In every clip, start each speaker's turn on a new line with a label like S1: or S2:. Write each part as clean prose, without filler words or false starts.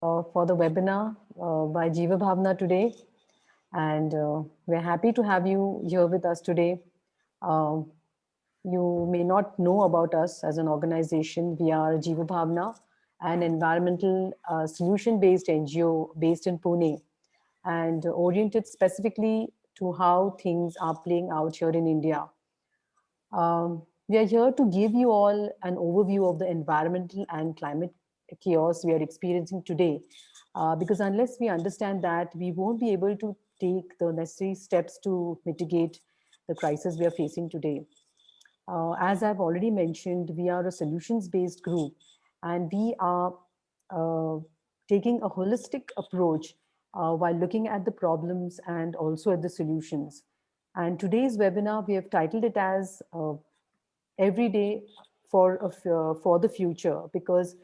S1: for the webinar by Jeeva Bhavana today. And we're happy to have you here with us today. Uh, you may not know about us as an organization. We are Jeeva Bhavana, an environmental solution-based NGO based in Pune and oriented specifically to how things are playing out here in India. We are here to give you all an overview of the environmental and climate chaos we are experiencing today. Because unless we understand that, we won't be able to take the necessary steps to mitigate the crisis we are facing today. As I've already mentioned, we are a solutions based group and we are uh, taking a holistic approach while looking at the problems and also at the solutions. And today's webinar, we have titled it as Every Day for the Future, because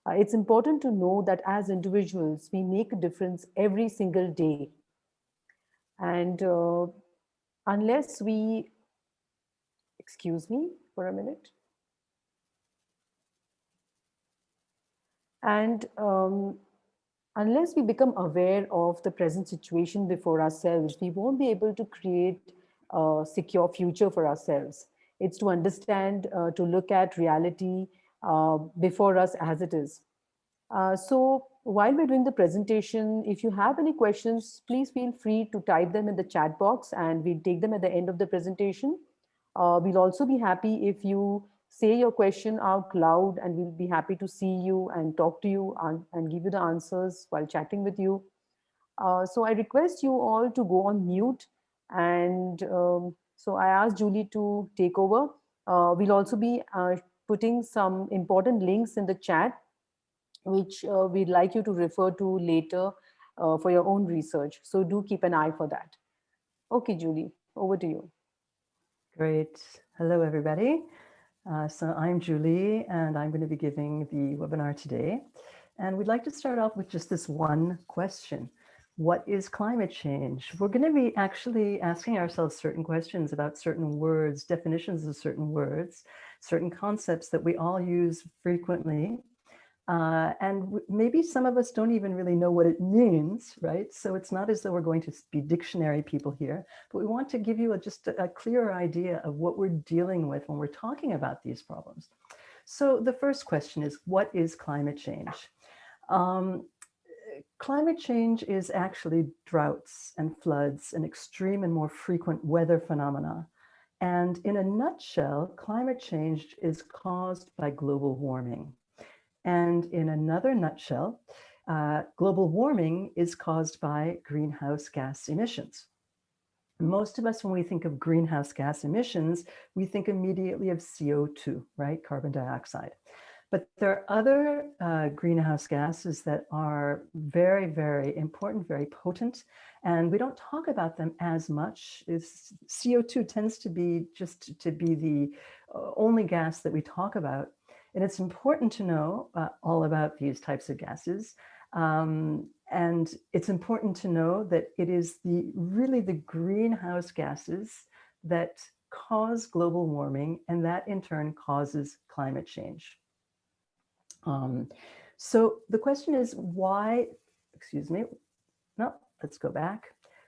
S1: it's important to know that as individuals, we make a difference every single day. And unless we, excuse me for a minute. And unless we become aware of the present situation before ourselves, we won't be able to create a secure future for ourselves. It's to understand, to look at reality before us as it is. So while we're doing the presentation, if you have any questions, please feel free to type them in the chat box and we'll take them at the end of the presentation. We'll also be happy if you say your question out loud and we'll be happy to see you and talk to you and give you the answers while chatting with you. So I request you all to go on mute. And so I asked Julie to take over. We'll also be putting some important links in the chat which we'd like you to refer to later for your own research. So do keep an eye for that. Okay, Julie, over to you.
S2: Great. Hello, everybody. So I'm Julie, and I'm going to be giving the webinar today. And we'd like to start off with just this one question. What is climate change? We're going to be actually asking ourselves certain questions about certain words, definitions of certain words, certain concepts that we all use frequently. And maybe some of us don't even really know what it means, right? So it's not as though we're going to be dictionary people here, but we want to give you just a clearer idea of what we're dealing with when we're talking about these problems. So the first question is, what is climate change? Climate change is actually droughts and floods and extreme and more frequent weather phenomena. And in a nutshell, climate change is caused by global warming. And in another nutshell, global warming is caused by greenhouse gas emissions. Most of us, when we think of greenhouse gas emissions, we think immediately of CO2, right? Carbon dioxide. But there are other greenhouse gases that are very, very important, very potent, and we don't talk about them as much. CO2 tends to be the only gas that we talk about. And it's important to know all about these types of gases. And it's important to know that it is really the greenhouse gases that cause global warming, and that in turn causes climate change. So the question is why, let's go back.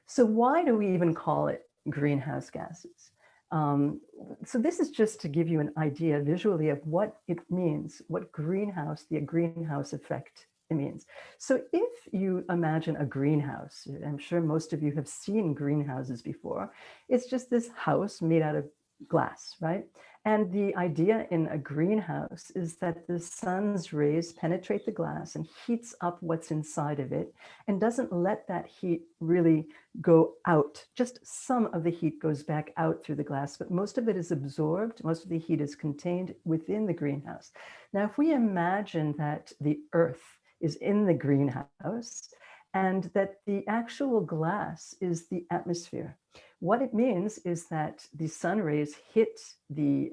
S2: So why do we even call it greenhouse gases? So this is just to give you an idea visually of what it means, what the greenhouse effect it means. So if you imagine a greenhouse, I'm sure most of you have seen greenhouses before. It's just this house made out of glass, right? And the idea in a greenhouse is that the sun's rays penetrate the glass and heats up what's inside of it and doesn't let that heat really go out. Just some of the heat goes back out through the glass, but most of it is absorbed. Most of the heat is contained within the greenhouse. Now, if we imagine that the Earth is in the greenhouse and that the actual glass is the atmosphere, what it means is that the sun rays hit the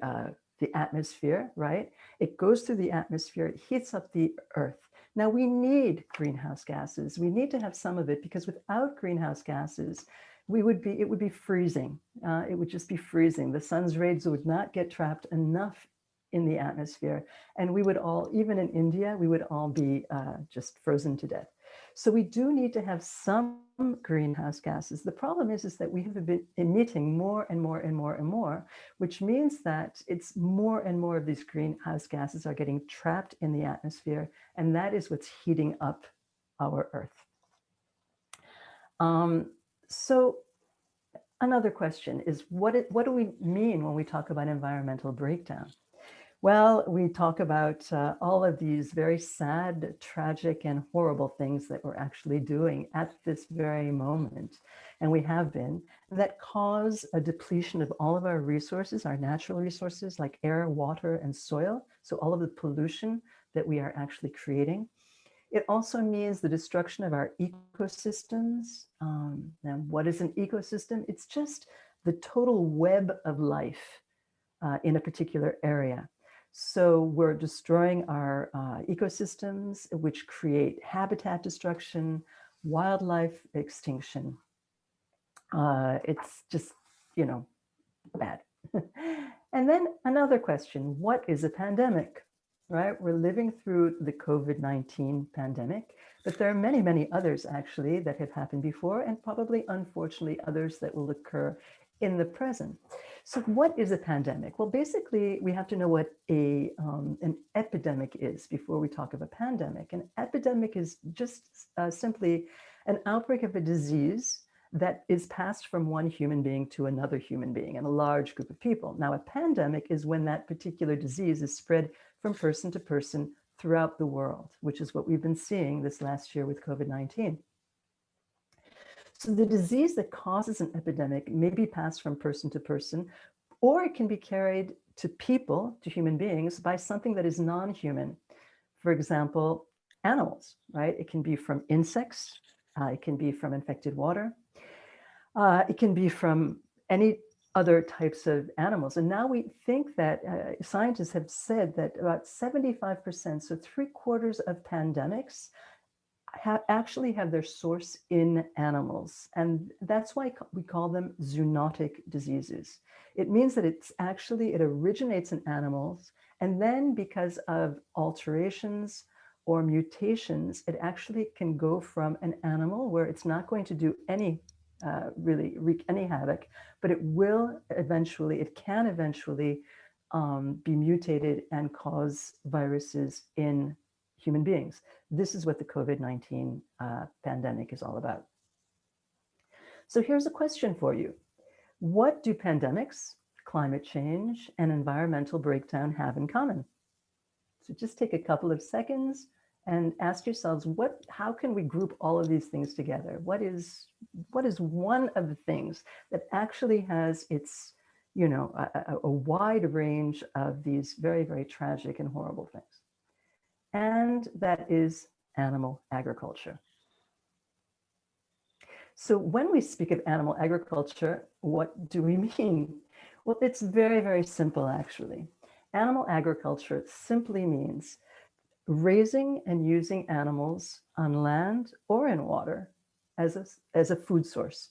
S2: atmosphere, right? It goes through the atmosphere, it heats up the Earth. Now we need greenhouse gases. We need to have some of it because without greenhouse gases, it would be freezing. It would just be freezing. The sun's rays would not get trapped enough in the atmosphere. And we would all, even in India, we would all be just frozen to death. So we do need to have some greenhouse gases. The problem is that we have been emitting more and more and more and more, which means that it's more and more of these greenhouse gases are getting trapped in the atmosphere. And that is what's heating up our Earth. So another question is, what do we mean when we talk about environmental breakdown? Well, we talk about all of these very sad, tragic, and horrible things that we're actually doing at this very moment, and we have been, that cause a depletion of all of our resources, our natural resources like air, water, and soil. So all of the pollution that we are actually creating. It also means the destruction of our ecosystems. And what is an ecosystem? It's just the total web of life in a particular area. So we're destroying our ecosystems, which create habitat destruction, wildlife extinction. It's just, bad. And then another question, what is a pandemic? Right? We're living through the COVID-19 pandemic, but there are many, many others actually that have happened before, and probably, unfortunately, others that will occur in the present. So what is a pandemic? Well, basically, we have to know what an epidemic is before we talk of a pandemic. An epidemic is just simply an outbreak of a disease that is passed from one human being to another human being and a large group of people. Now, a pandemic is when that particular disease is spread from person to person throughout the world, which is what we've been seeing this last year with COVID-19. So the disease that causes an epidemic may be passed from person to person, or it can be carried to people, to human beings, by something that is non-human. For example, animals, right? It can be from insects, it can be from infected water, it can be from any other types of animals. And now we think that scientists have said that about 75%, so 3/4 of pandemics actually have their source in animals. And that's why we call them zoonotic diseases. It means that it originates in animals. And then because of alterations or mutations, it actually can go from an animal where it's not going to do really wreak any havoc, but it can eventually be mutated and cause viruses in human beings. This is what the COVID-19 pandemic is all about. So here's a question for you. What do pandemics, climate change, and environmental breakdown have in common? So just take a couple of seconds and ask yourselves, how can we group all of these things together? What is one of the things that actually has its, a wide range of these very, very tragic and horrible things? And that is animal agriculture. So when we speak of animal agriculture, what do we mean? Well, it's very, very simple, actually. Animal agriculture simply means raising and using animals on land or in water as a food source.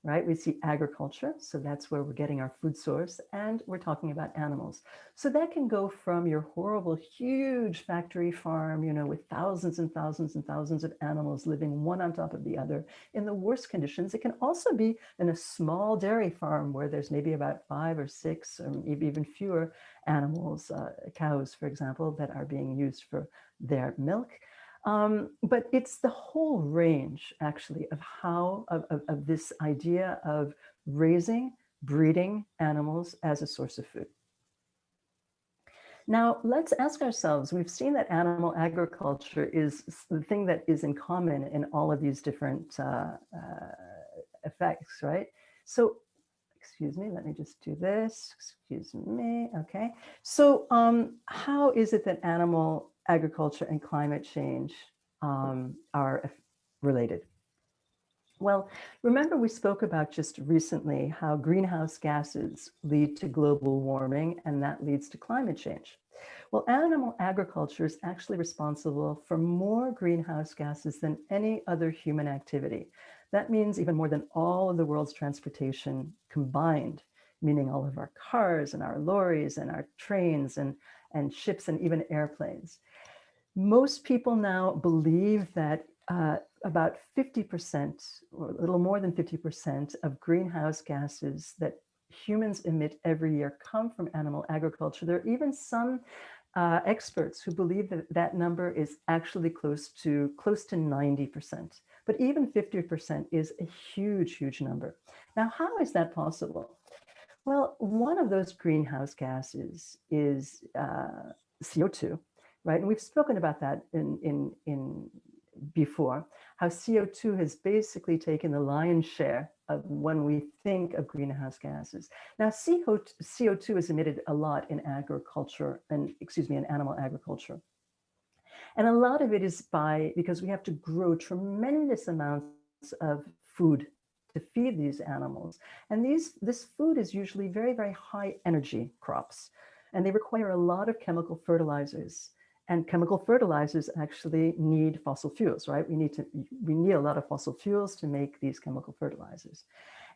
S2: Right? We see agriculture, so that's where we're getting our food source, and we're talking about animals. So that can go from your horrible, huge factory farm, with thousands and thousands and thousands of animals living one on top of the other in the worst conditions. It can also be in a small dairy farm where there's maybe about 5 or 6 or maybe even fewer animals, cows, for example, that are being used for their milk. But it's the whole range, actually, of this idea of raising, breeding animals as a source of food. Now, let's ask ourselves, we've seen that animal agriculture is the thing that is in common in all of these different effects, right? So, excuse me, let me just do this. Excuse me, okay. So how is it that animal agriculture and climate change are related? Well, remember we spoke about just recently how greenhouse gases lead to global warming, and that leads to climate change. Well, animal agriculture is actually responsible for more greenhouse gases than any other human activity. That means even more than all of the world's transportation combined. meaning all of our cars and our lorries and our trains and ships and even airplanes. Most people now believe that about 50% or a little more than 50% of greenhouse gases that humans emit every year come from animal agriculture. There are even some experts who believe that that number is actually close to 90%. But even 50% is a huge, huge number. Now, how is that possible? Well, one of those greenhouse gases is CO2, right? And we've spoken about that in before, how CO2 has basically taken the lion's share of when we think of greenhouse gases. Now, CO2 is emitted a lot in agriculture in animal agriculture. And a lot of it is because we have to grow tremendous amounts of food to feed these animals. And this food is usually very, very high energy crops. And they require a lot of chemical fertilizers. And chemical fertilizers actually need fossil fuels, right? We need a lot of fossil fuels to make these chemical fertilizers.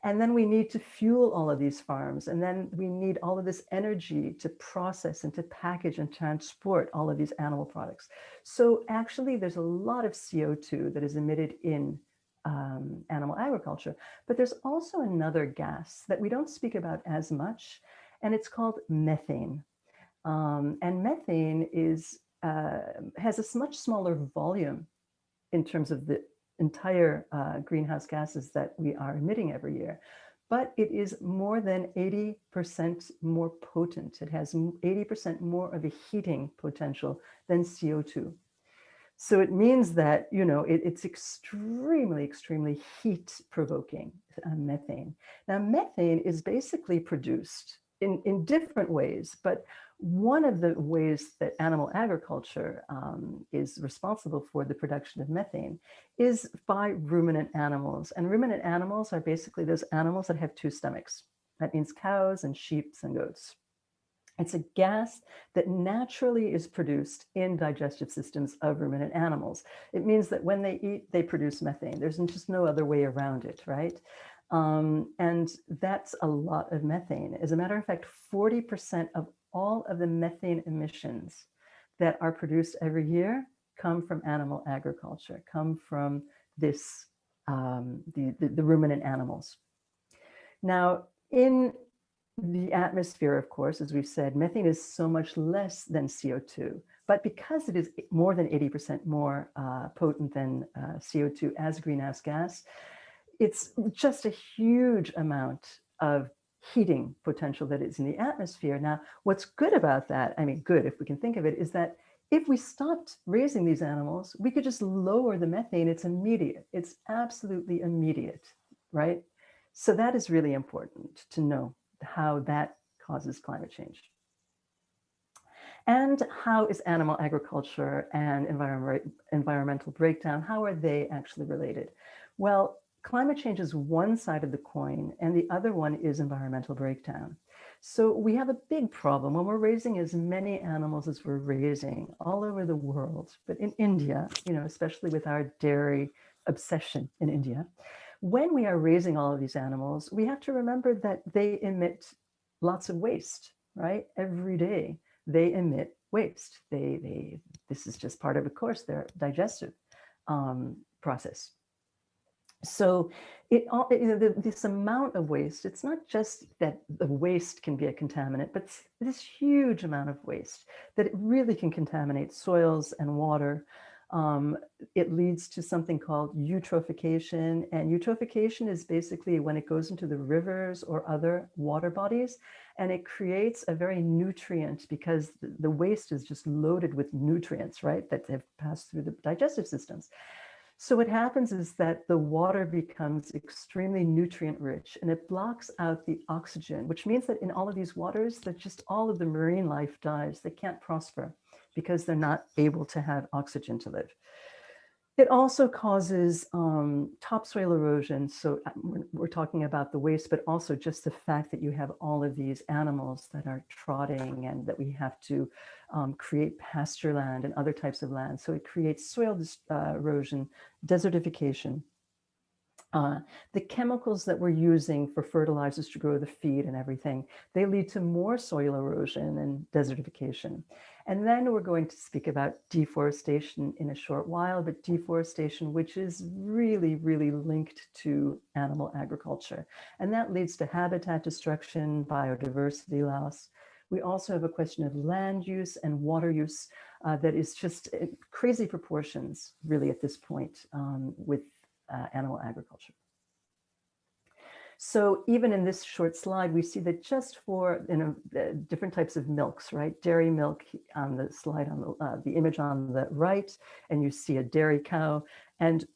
S2: And then we need to fuel all of these farms. And then we need all of this energy to process and to package and transport all of these animal products. So actually, there's a lot of CO2 that is emitted in animal agriculture. But there's also another gas that we don't speak about as much, and it's called methane. And methane has a much smaller volume in terms of the entire greenhouse gases that we are emitting every year. But it is more than 80% more potent. It has 80% more of a heating potential than CO2. So it means that, it's extremely, extremely heat provoking, methane. Now, methane is basically produced in different ways, but one of the ways that animal agriculture is responsible for the production of methane is by ruminant animals. And ruminant animals are basically those animals that have two stomachs. That means cows and sheep and goats. It's a gas that naturally is produced in digestive systems of ruminant animals. It means that when they eat, they produce methane. There's just no other way around it, right? And that's a lot of methane. As a matter of fact, 40% of all of the methane emissions that are produced every year come from animal agriculture, come from this, the ruminant animals. Now, in the atmosphere, of course, as we've said, methane is so much less than CO2, but because it is more than 80% more potent than CO2 as a greenhouse gas, it's just a huge amount of heating potential that is in the atmosphere. Now, what's good about that, good if we can think of it, is that if we stopped raising these animals, we could just lower the methane. It's immediate. It's absolutely immediate, right? So that is really important to know how that causes climate change. And how is animal agriculture and environmental breakdown, how are they actually related? Well, climate change is one side of the coin, and the other one is environmental breakdown. So we have a big problem when we're raising as many animals as we're raising all over the world, but in India, especially with our dairy obsession in India, when we are raising all of these animals, we have to remember that they emit lots of waste, right? Every day they emit waste. This is just part of course, their digestive process. So this amount of waste, it's not just that the waste can be a contaminant, but this huge amount of waste that it really can contaminate soils and water. It leads to something called eutrophication. And eutrophication is basically when it goes into the rivers or other water bodies, and it creates a very nutrient, because the waste is just loaded with nutrients, right, that have passed through the digestive systems. So what happens is that the water becomes extremely nutrient rich, and it blocks out the oxygen, which means that in all of these waters, that just all of the marine life dies. They can't prosper because they're not able to have oxygen to live. It also causes topsoil erosion. So we're talking about the waste, but also just the fact that you have all of these animals that are trotting, and that we have to create pasture land and other types of land. So it creates soil erosion, desertification. Uh, the chemicals that we're using for fertilizers to grow the feed and everything, they lead to more soil erosion and desertification. And then we're going to speak about deforestation in a short while, but deforestation, which is really, really linked to animal agriculture. And that leads to habitat destruction, biodiversity loss. We also have a question of land use and water use that is just crazy proportions, really, at this point with animal agriculture. So even in this short slide, we see that just for different types of milks, right? Dairy milk on the slide on the image on the right, and you see a dairy cow, and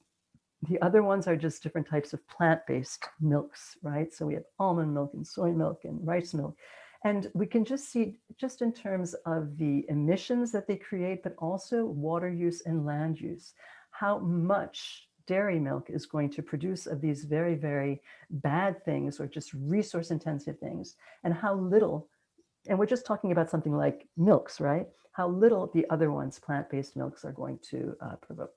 S2: the other ones are just different types of plant-based milks, right? So we have almond milk and soy milk and rice milk. And we can just see, just in terms of the emissions that they create, but also water use and land use, how much dairy milk is going to produce of these very, very bad things or just resource intensive things, and how little, and we're just talking about something like milks, right? How little the other ones, plant-based milks, are going to provoke.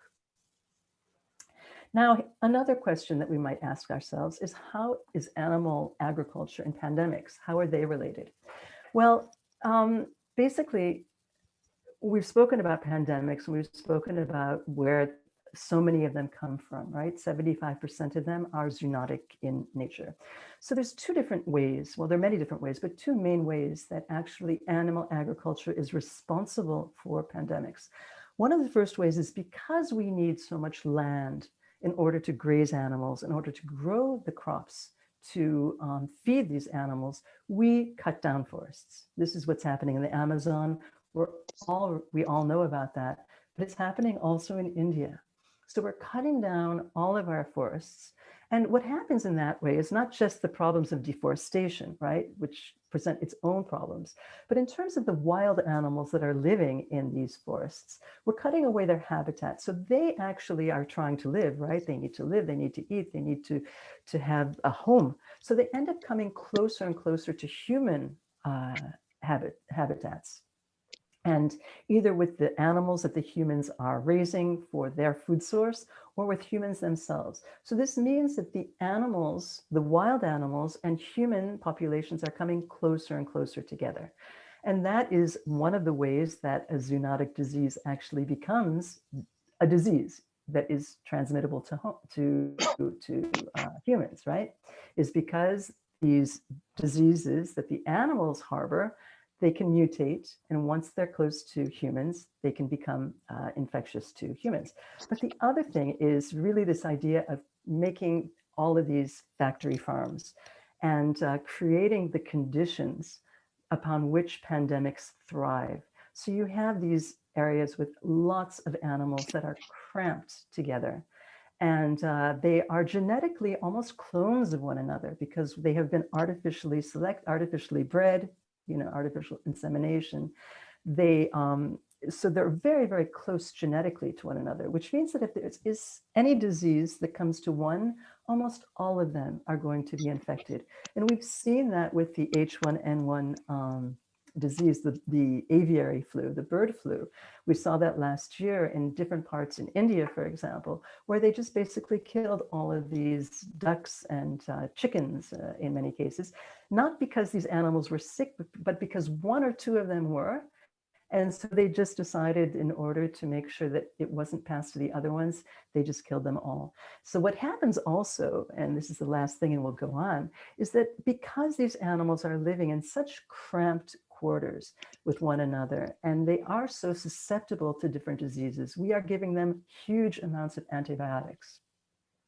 S2: Now, another question that we might ask ourselves is, how is animal agriculture and pandemics, how are they related? Well, basically, we've spoken about pandemics, and we've spoken about where so many of them come from, right? 75% of them are zoonotic in nature. So there's two different ways, well, there are many different ways, but two main ways that actually animal agriculture is responsible for pandemics. One of the first ways is because we need so much land in order to graze animals, in order to grow the crops, to feed these animals, we cut down forests. This is what's happening in the Amazon. We all know about that, but it's happening also in India. So we're cutting down all of our forests. And what happens in that way is not just the problems of deforestation, right, which present its own problems, but in terms of the wild animals that are living in these forests, we're cutting away their habitat. So they actually are trying to live, right? They need to live, they need to eat, they need to have a home. So they end up coming closer and closer to human habitats. And either with the animals that the humans are raising for their food source, or with humans themselves. So this means that the animals, the wild animals and human populations are coming closer and closer together. And that is one of the ways that a zoonotic disease actually becomes a disease that is transmittable to humans, right? Is because these diseases that the animals harbor, they can mutate, and once they're close to humans, they can become infectious to humans. But the other thing is really this idea of making all of these factory farms and creating the conditions upon which pandemics thrive. So you have these areas with lots of animals that are cramped together. And they are genetically almost clones of one another because they have been artificially bred, artificial insemination. So they're very, very close genetically to one another, which means that if there is any disease that comes to one, almost all of them are going to be infected. And we've seen that with the H1N1 disease, the aviary flu, the bird flu. We saw that last year in different parts in India, for example, where they just basically killed all of these ducks and chickens in many cases, not because these animals were sick, but because one or two of them were. And so they just decided, in order to make sure that it wasn't passed to the other ones, they just killed them all. So what happens also, and this is the last thing and we'll go on, is that because these animals are living in such cramped quarters with one another, and they are so susceptible to different diseases, we are giving them huge amounts of antibiotics.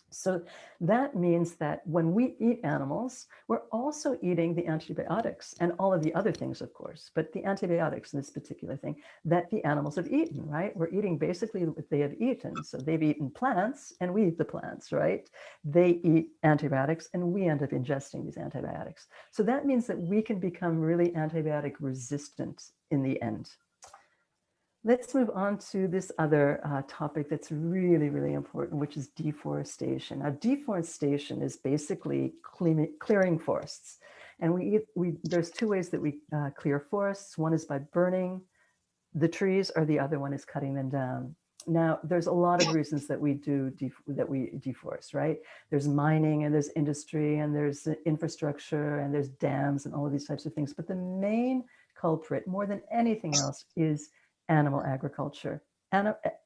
S2: So that means that when we eat animals, we're also eating the antibiotics and all of the other things, of course, but the antibiotics in this particular thing that the animals have eaten, right? We're eating basically what they have eaten. So they've eaten plants and we eat the plants, right? They eat antibiotics and we end up ingesting these antibiotics. So that means that we can become really antibiotic resistant in the end. Let's move on to this other topic that's really, really important, which is deforestation. Now, deforestation is basically clearing forests. And there's two ways that we clear forests. One is by burning the trees, or the other one is cutting them down. Now, there's a lot of reasons that we deforest, right? There's mining and there's industry and there's infrastructure and there's dams and all of these types of things. But the main culprit, more than anything else, is animal agriculture.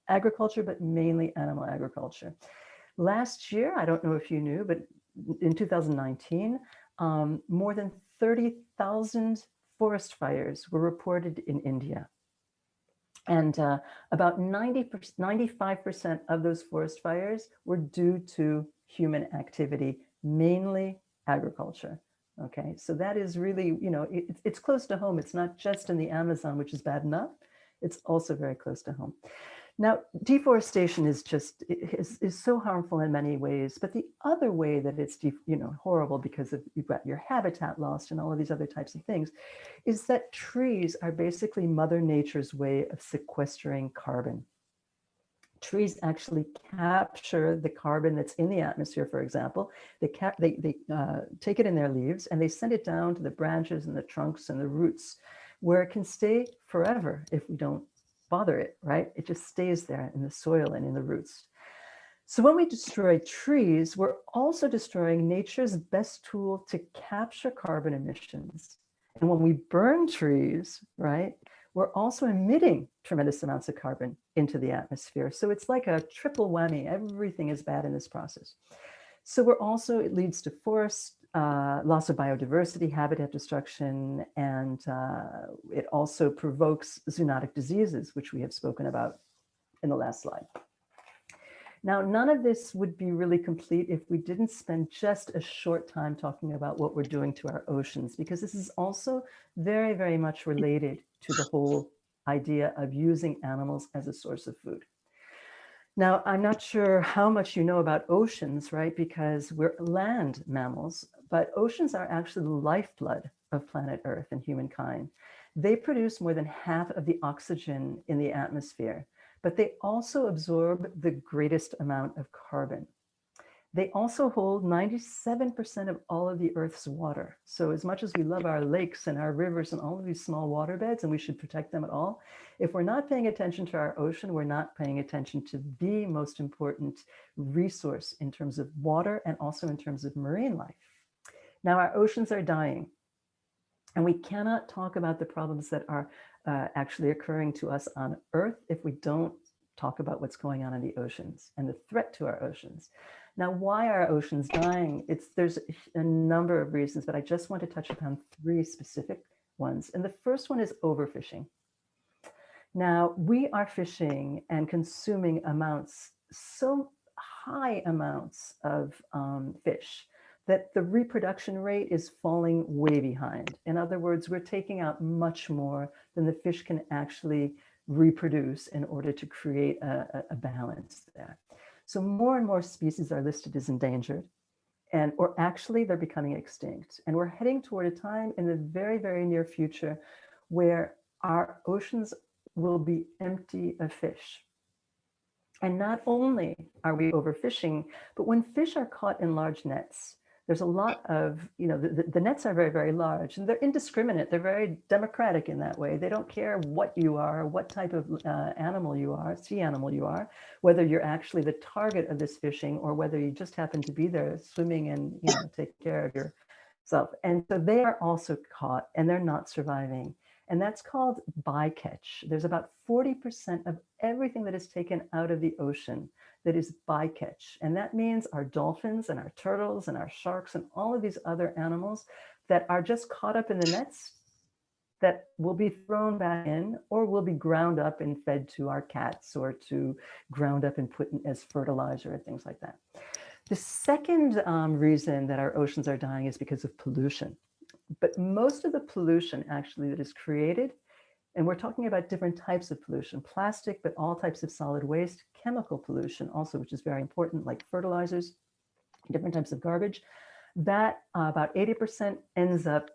S2: Agriculture, but mainly animal agriculture. Last year, I don't know if you knew, but in 2019, more than 30,000 forest fires were reported in India. And about 95% of those forest fires were due to human activity, mainly agriculture. Okay, so that is really, it's close to home. It's not just in the Amazon, which is bad enough. It's also very close to home. Now, deforestation is so harmful in many ways, but the other way that it's horrible because of you've got your habitat lost and all of these other types of things, is that trees are basically Mother Nature's way of sequestering carbon. Trees actually capture the carbon that's in the atmosphere, for example. They take it in their leaves and they send it down to the branches and the trunks and the roots, where it can stay forever if we don't bother it, right? It just stays there in the soil and in the roots. So when we destroy trees, we're also destroying nature's best tool to capture carbon emissions. And when we burn trees, right, we're also emitting tremendous amounts of carbon into the atmosphere. So it's like a triple whammy. Everything is bad in this process. So it leads to forest loss of biodiversity, habitat destruction, and it also provokes zoonotic diseases, which we have spoken about in the last slide. Now, none of this would be really complete if we didn't spend just a short time talking about what we're doing to our oceans, because this is also very, very much related to the whole idea of using animals as a source of food. Now, I'm not sure how much you know about oceans, right? Because we're land mammals, but oceans are actually the lifeblood of planet Earth and humankind. They produce more than half of the oxygen in the atmosphere, but they also absorb the greatest amount of carbon. They also hold 97% of all of the Earth's water. So as much as we love our lakes and our rivers and all of these small water beds, and we should protect them at all, if we're not paying attention to our ocean, we're not paying attention to the most important resource in terms of water and also in terms of marine life. Now, our oceans are dying. And we cannot talk about the problems that are actually occurring to us on Earth if we don't talk about what's going on in the oceans and the threat to our oceans. Now, why are oceans dying? There's a number of reasons, but I just want to touch upon 3 specific ones. And the first one is overfishing. Now, we are fishing and consuming so high amounts of fish that the reproduction rate is falling way behind. In other words, we're taking out much more than the fish can actually reproduce in order to create a balance there. So more and more species are listed as endangered, or actually they're becoming extinct. And we're heading toward a time in the very, very near future where our oceans will be empty of fish. And not only are we overfishing, but when fish are caught in large nets, there's a lot of, the nets are very, very large and they're indiscriminate. They're very democratic in that way. They don't care what you are, what type of animal you are, sea animal you are, whether you're actually the target of this fishing or whether you just happen to be there swimming and, take care of yourself. And so they are also caught and they're not surviving. And that's called bycatch. There's about 40% of everything that is taken out of the ocean that is bycatch. And that means our dolphins and our turtles and our sharks and all of these other animals that are just caught up in the nets that will be thrown back in or will be ground up and fed to our cats or to ground up and put in as fertilizer and things like that. The second reason that our oceans are dying is because of pollution. But most of the pollution actually that is created, and we're talking about different types of pollution, plastic, but all types of solid waste, chemical pollution also, which is very important, like fertilizers, different types of garbage, that about 80% ends up,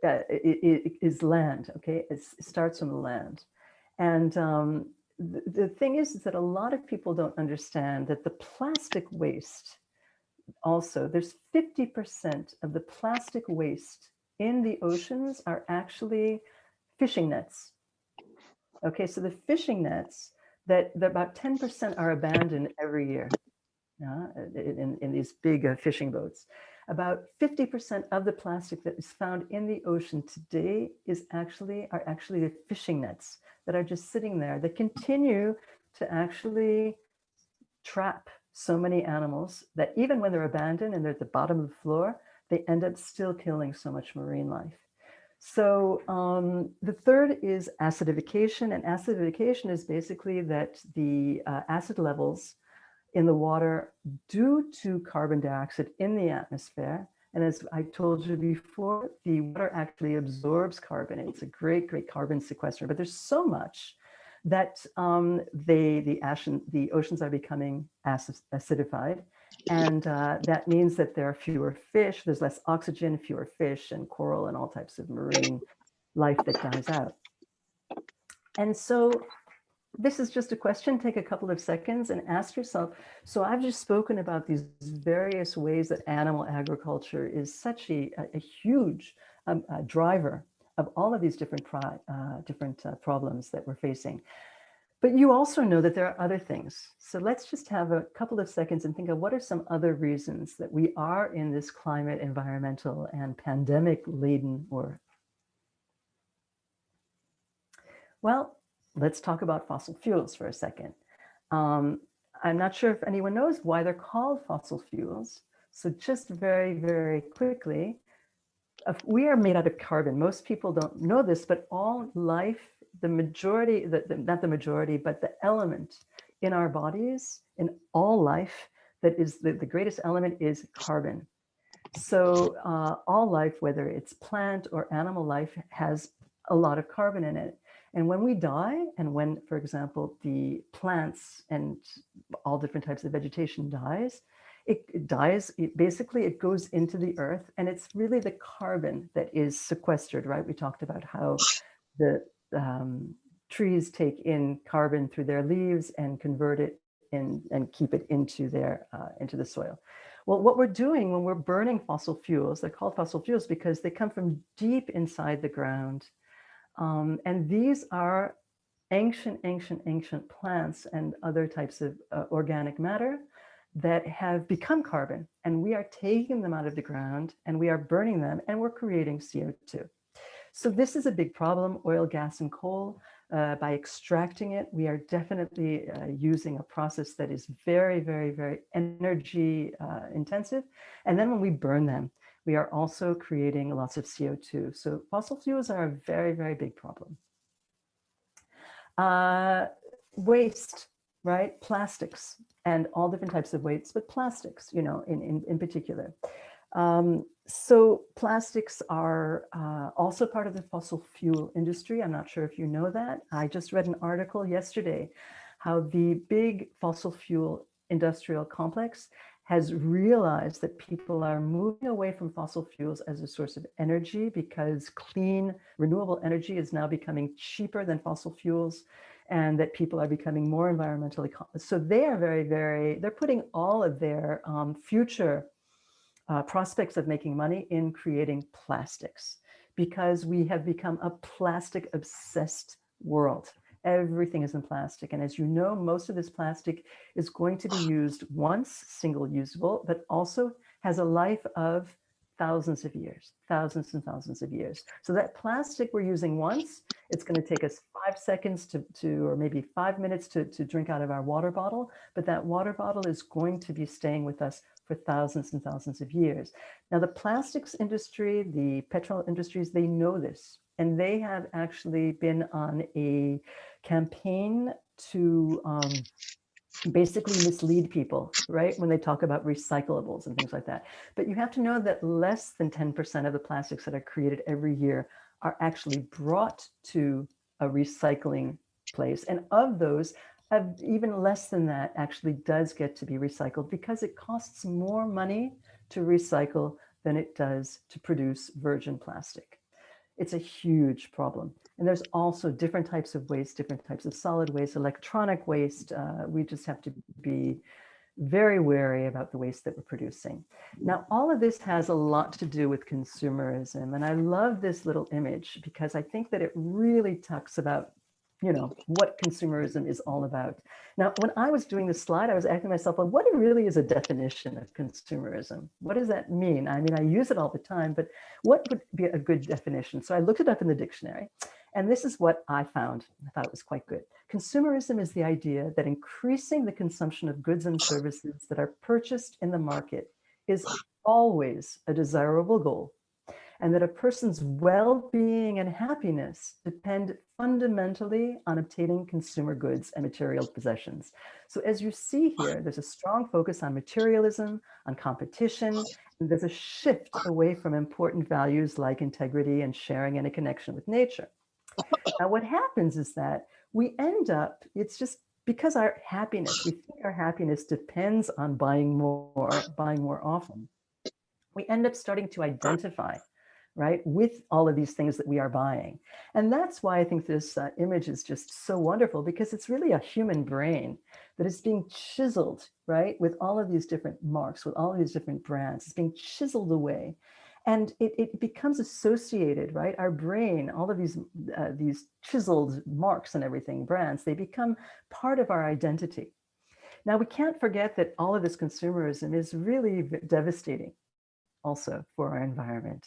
S2: is land, okay? It starts from the land. And the thing is that a lot of people don't understand that the plastic waste, also, there's 50% of the plastic waste in the oceans are actually fishing nets. Okay, so the fishing nets that about 10% are abandoned every year in these big fishing boats. About 50% of the plastic that is found in the ocean today are actually the fishing nets that are just sitting there that continue to actually trap so many animals that even when they're abandoned and they're at the bottom of the floor, they end up still killing so much marine life. So the third is acidification, and acidification is basically that the acid levels in the water due to carbon dioxide in the atmosphere. And as I told you before, the water actually absorbs carbon. It's a great, great carbon sequester, but there's so much that the oceans are becoming acidified. And that means that there are fewer fish, there's less oxygen, fewer fish and coral and all types of marine life that dies out. And so this is just a question. Take a couple of seconds and ask yourself. So I've just spoken about these various ways that animal agriculture is such a huge driver of all of these different problems that we're facing. But you also know that there are other things. So let's just have a couple of seconds and think of what are some other reasons that we are in this climate, environmental, and pandemic-laden world. Well, let's talk about fossil fuels for a second. I'm not sure if anyone knows why they're called fossil fuels. So just very, very quickly, we are made out of carbon. Most people don't know this, but all life, the majority, not the majority, but the element in our bodies, in all life, that is the greatest element is carbon. So all life, whether it's plant or animal life, has a lot of carbon in it. And when we die, and when, for example, the plants and all different types of vegetation dies, basically it goes into the earth, and it's really the carbon that is sequestered, right? We talked about how the trees take in carbon through their leaves and convert it in and keep it into the soil. Well, what we're doing when we're burning fossil fuels, they're called fossil fuels because they come from deep inside the ground. And these are ancient plants and other types of organic matter that have become carbon. And we are taking them out of the ground and we are burning them and we're creating CO2. So this is a big problem, oil, gas, and coal. By extracting it, we are definitely using a process that is very, very, very energy intensive. And then when we burn them, we are also creating lots of CO2. So fossil fuels are a very, very big problem. Waste, right? Plastics and all different types of waste, but plastics, in particular. So plastics are also part of the fossil fuel industry. I'm not sure if you know that. I just read an article yesterday how the big fossil fuel industrial complex has realized that people are moving away from fossil fuels as a source of energy because clean, renewable energy is now becoming cheaper than fossil fuels, and that people are becoming more environmentally conscious. So they are they're putting all of their future prospects of making money in creating plastics, because we have become a plastic obsessed world. Everything is in plastic. And as you know, most of this plastic is going to be used once, single usable, but also has a life of thousands of years, thousands and thousands of years. So that plastic we're using once, it's going to take us 5 seconds or maybe 5 minutes to drink out of our water bottle, but that water bottle is going to be staying with us for thousands and thousands of years. Now, the plastics industry, the petrol industries, they know this, and they have actually been on a campaign to basically mislead people, right? When they talk about recyclables and things like that. But you have to know that less than 10% of the plastics that are created every year are actually brought to a recycling place. And of those, even less than that actually does get to be recycled, because it costs more money to recycle than it does to produce virgin plastic. It's a huge problem. And there's also different types of waste, different types of solid waste, electronic waste. We just have to be very wary about the waste that we're producing. Now, all of this has a lot to do with consumerism. And I love this little image because I think that it really talks about what consumerism is all about. Now, when I was doing this slide, I was asking myself, well, what really is a definition of consumerism? What does that mean? I mean, I use it all the time, but what would be a good definition? So I looked it up in the dictionary, and this is what I found. I thought it was quite good. Consumerism is the idea that increasing the consumption of goods and services that are purchased in the market is always a desirable goal, and that a person's well-being and happiness depend fundamentally on obtaining consumer goods and material possessions. So as you see here, there's a strong focus on materialism, on competition, and there's a shift away from important values like integrity and sharing and a connection with nature. Now, what happens is that we end up, it's just because our happiness, we think our happiness depends on buying more often. We end up starting to identify, right, with all of these things that we are buying. And that's why I think this image is just so wonderful, because it's really a human brain that is being chiseled, right, with all of these different marks, with all of these different brands. It's being chiseled away. And it becomes associated, right? Our brain, all of these chiseled marks and everything, brands, they become part of our identity. Now, we can't forget that all of this consumerism is really devastating also for our environment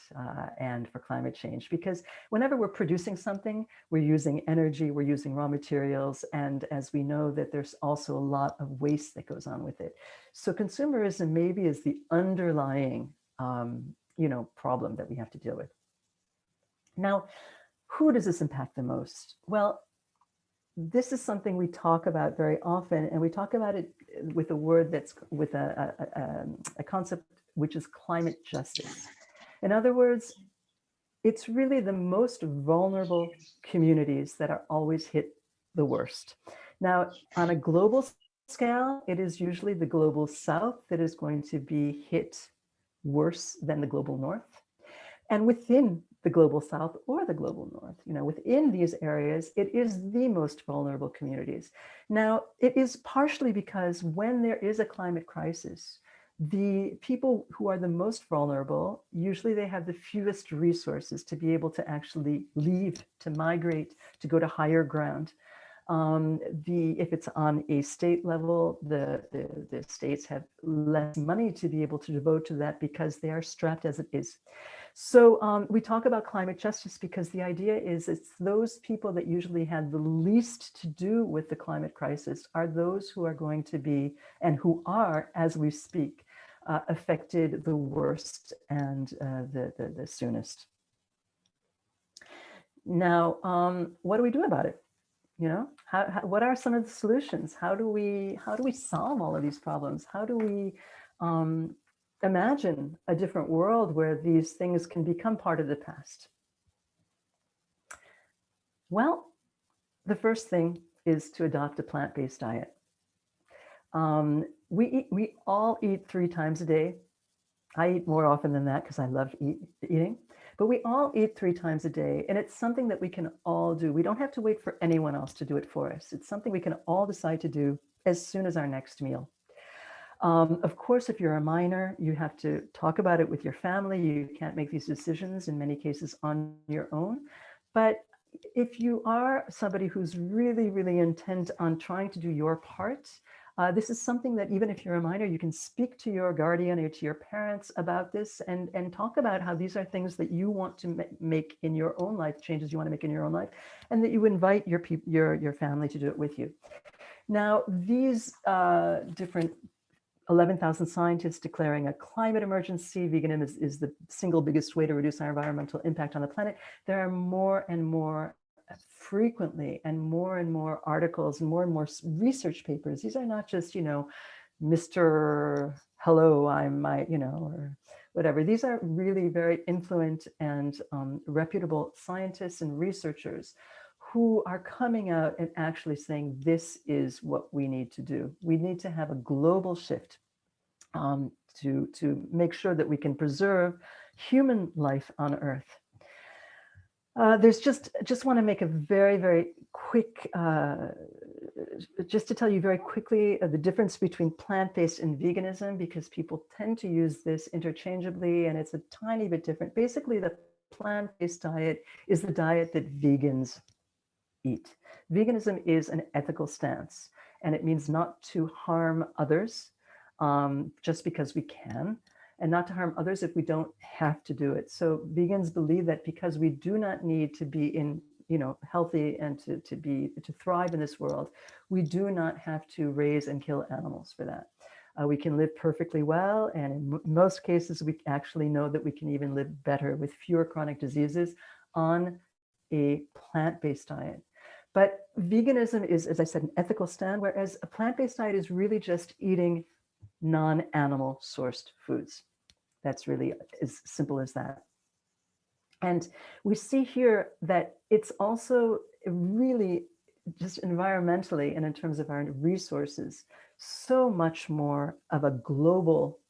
S2: and for climate change, because whenever we're producing something, we're using energy, we're using raw materials, and as we know that there's also a lot of waste that goes on with it. So consumerism maybe is the underlying problem that we have to deal with. Now, who does this impact the most? Well, this is something we talk about very often, and we talk about it with a word that's with a concept which is climate justice. In other words, it's really the most vulnerable communities that are always hit the worst. Now, on a global scale, it is usually the global south that is going to be hit worse than the global north. And within the global south or the global north, within these areas, it is the most vulnerable communities. Now, it is partially because when there is a climate crisis, the people who are the most vulnerable, usually they have the fewest resources to be able to actually leave, to migrate, to go to higher ground. If it's on a state level, the states have less money to be able to devote to that because they are strapped as it is. So we talk about climate justice because the idea is it's those people that usually had the least to do with the climate crisis are those who are going to be, and who are, as we speak, affected the worst and the soonest. Now, what do we do about it? What are some of the solutions? How do we solve all of these problems? How do we imagine a different world where these things can become part of the past? Well, the first thing is to adopt a plant-based diet. We all eat 3 times a day. I eat more often than that because I love eating. But we all eat 3 times a day, and it's something that we can all do. We don't have to wait for anyone else to do it for us. It's something we can all decide to do as soon as our next meal. Of course, if you're a minor, you have to talk about it with your family. You can't make these decisions in many cases on your own. But if you are somebody who's really, really intent on trying to do your part, this is something that even if you're a minor, you can speak to your guardian or to your parents about this and talk about how these are things that you want to make in your own life, changes you want to make in your own life, and that you invite your family to do it with you. Now, these different 11,000 scientists declaring a climate emergency, veganism is the single biggest way to reduce our environmental impact on the planet. There are more and more frequently and more articles and more research papers. These are not just, Mr. Hello, I'm my, or whatever. These are really very influential and reputable scientists and researchers who are coming out and actually saying, this is what we need to do. We need to have a global shift to make sure that we can preserve human life on Earth. There's just want to make a very, very quick, just to tell you very quickly the difference between plant-based and veganism, because people tend to use this interchangeably and it's a tiny bit different. Basically, the plant-based diet is the diet that vegans eat. Veganism is an ethical stance, and it means not to harm others just because we can, and not to harm others if we don't have to do it. So vegans believe that because we do not need to be in, healthy and to thrive in this world, we do not have to raise and kill animals for that. We can live perfectly well, and in most cases, we actually know that we can even live better with fewer chronic diseases on a plant-based diet. But veganism is, as I said, an ethical stand, whereas a plant-based diet is really just eating non-animal sourced foods. That's really as simple as that. And we see here that it's also really just environmentally and in terms of our resources, so much more of a global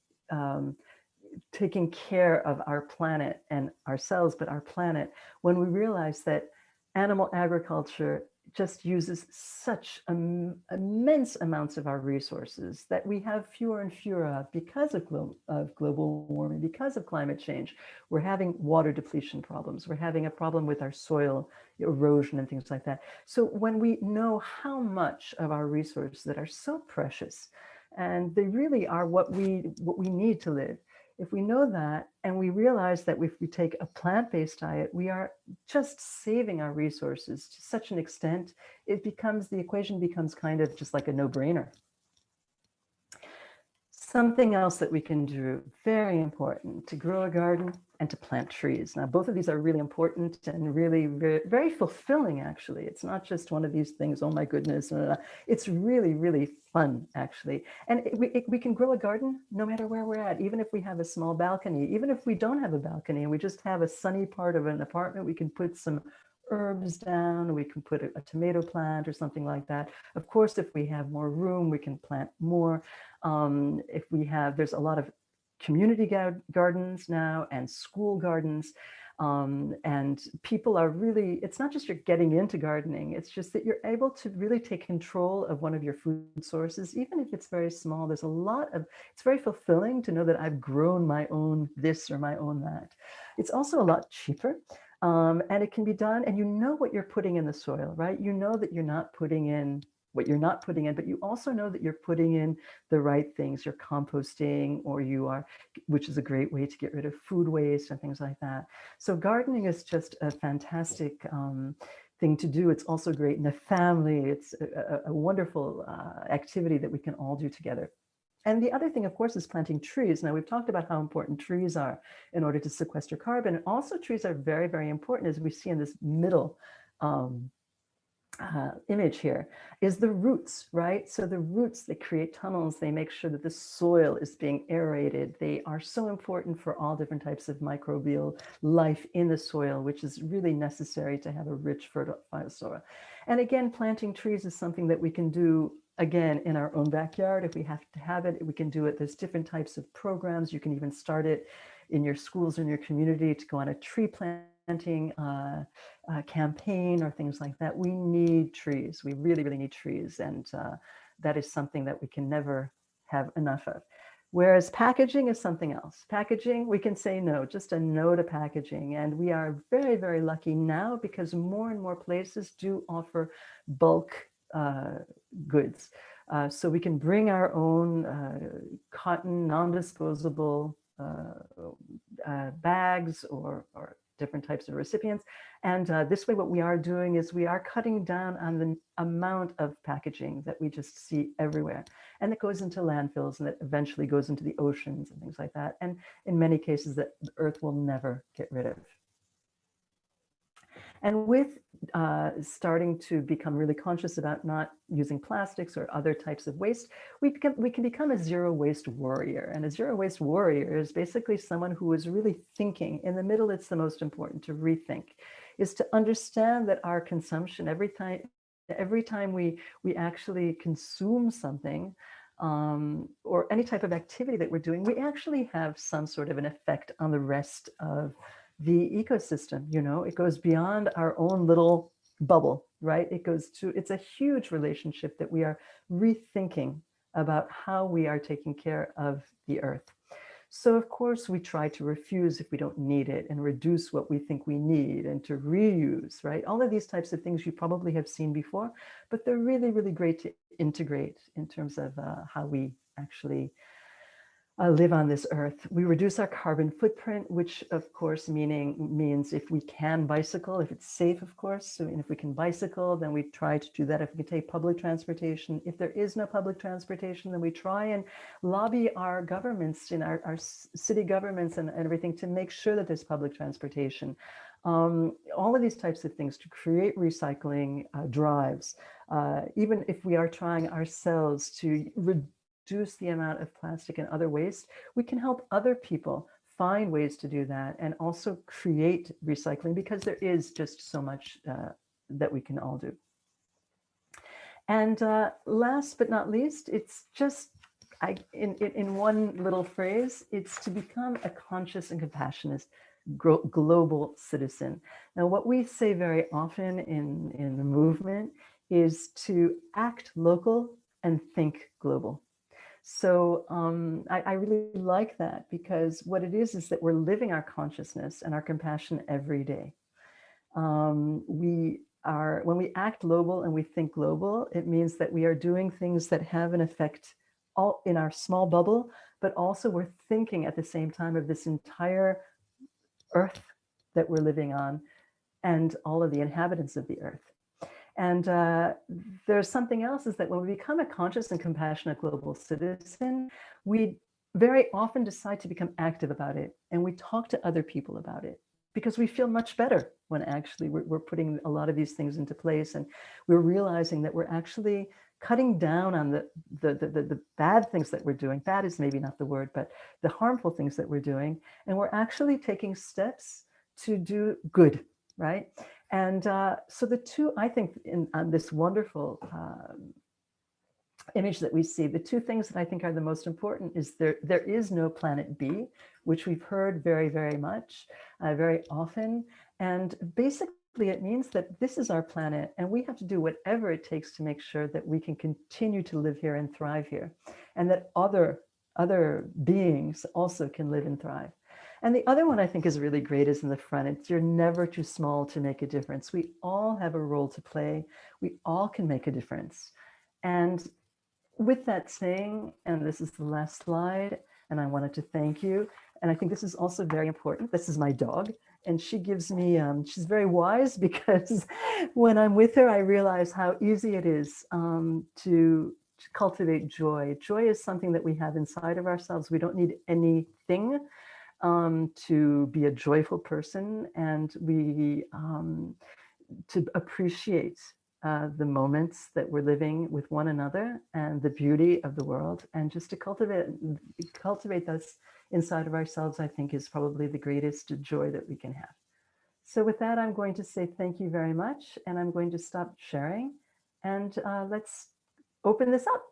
S2: taking care of our planet and ourselves, but our planet, when we realize that animal agriculture just uses such immense amounts of our resources that we have fewer and fewer of because of global warming, because of climate change. We're having water depletion problems. We're having a problem with our soil erosion and things like that. So when we know how much of our resources that are so precious, and they really are what we need to live, if we know that and we realize that if we take a plant-based diet, we are just saving our resources to such an extent, the equation becomes kind of just like a no-brainer. Something else that we can do, very important, to grow a garden and to plant trees. Now, both of these are really important and really very fulfilling, actually. It's not just one of these things, oh my goodness. It's really, really fun, actually. And we can grow a garden no matter where we're at, even if we have a small balcony, even if we don't have a balcony and we just have a sunny part of an apartment, we can put some herbs down, we can put a tomato plant or something like that. Of course, if we have more room, we can plant more. There's a lot of community gardens now and school gardens. And people are really, it's not just you're getting into gardening, it's just that you're able to really take control of one of your food sources, even if it's very small. It's very fulfilling to know that I've grown my own this or my own that. It's also a lot cheaper. And it can be done, and you know what you're putting in the soil, right? You know that you're not putting in what you're not putting in, but you also know that you're putting in the right things. You're composting, which is a great way to get rid of food waste and things like that. So gardening is just a fantastic thing to do. It's also great in a family. It's a wonderful activity that we can all do together. And the other thing, of course, is planting trees. Now, we've talked about how important trees are in order to sequester carbon. And also trees are very, very important, as we see in this middle image here, is the roots, right? So the roots, they create tunnels. They make sure that the soil is being aerated. They are so important for all different types of microbial life in the soil, which is really necessary to have a rich, fertile soil. And again, planting trees is something that we can do again in our own backyard. If we have to have it, we can do it. There's different types of programs. You can even start it in your schools or in your community to go on a tree planting campaign or things like that. We need trees. We really, really need trees. And that is something that we can never have enough of. Whereas packaging is something else. Packaging, we can say no, just a no to packaging. And we are very, very lucky now because more and more places do offer bulk goods. So we can bring our own cotton, non-disposable bags or different types of recipients. And this way, what we are doing is we are cutting down on the amount of packaging that we just see everywhere. And it goes into landfills and it eventually goes into the oceans and things like that. And in many cases that the Earth will never get rid of. And with starting to become really conscious about not using plastics or other types of waste, we can become a zero waste warrior. And a zero waste warrior is basically someone who is really thinking. In the middle, it's the most important to rethink, is to understand that our consumption, every time we actually consume something, or any type of activity that we're doing, we actually have some sort of an effect on the rest of the ecosystem. It goes beyond our own little bubble, right? It's a huge relationship that we are rethinking about how we are taking care of the Earth. So of course we try to refuse if we don't need it and reduce what we think we need and to reuse, right? All of these types of things you probably have seen before, but they're really, really great to integrate in terms of how we actually live on this earth. We reduce our carbon footprint, which of course means if we can bicycle, if it's safe, of course. So if we can bicycle, then we try to do that. If we can take public transportation, if there is no public transportation, then we try and lobby our governments, in our city governments and everything, to make sure that there's public transportation. All of these types of things to create recycling drives. Even if we are trying ourselves to reduce the amount of plastic and other waste, we can help other people find ways to do that and also create recycling, because there is just so much that we can all do. And last but not least, it's just, in one little phrase, it's to become a conscious and compassionate global citizen. Now, what we say very often in the movement is to act local and think global. So I really like that, because what it is that we're living our consciousness and our compassion every day. When we act global and we think global, it means that we are doing things that have an effect all in our small bubble, but also we're thinking at the same time of this entire earth that we're living on and all of the inhabitants of the earth. And there's something else, is that when we become a conscious and compassionate global citizen, we very often decide to become active about it. And we talk to other people about it, because we feel much better when actually we're putting a lot of these things into place. And we're realizing that we're actually cutting down on the bad things that we're doing. Bad is maybe not the word, but the harmful things that we're doing. And we're actually taking steps to do good, right? And so the two, I think, on this wonderful image that we see, the two things that I think are the most important is there is no planet B, which we've heard very, very much, very often. And basically it means that this is our planet and we have to do whatever it takes to make sure that we can continue to live here and thrive here, and that other beings also can live and thrive. And the other one I think is really great is in the front. It's, you're never too small to make a difference. We all have a role to play. We all can make a difference. And with that saying, and this is the last slide, and I wanted to thank you. And I think this is also very important. This is my dog, and she gives me, she's very wise, because when I'm with her, I realize how easy it is to cultivate joy. Joy is something that we have inside of ourselves. We don't need anything to be a joyful person, and we to appreciate the moments that we're living with one another and the beauty of the world, and just to cultivate this inside of ourselves, I think, is probably the greatest joy that we can have. So with that, I'm going to say thank you very much, and I'm going to stop sharing, and let's open this up.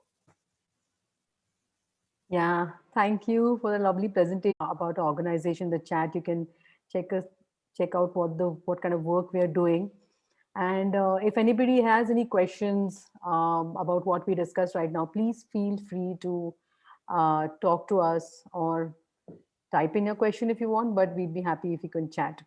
S1: Yeah, thank you for the lovely presentation about our organization, the chat. You can check out what kind of work we are doing. And if anybody has any questions about what we discussed right now, please feel free to talk to us or type in your question if you want, but we'd be happy if you can chat.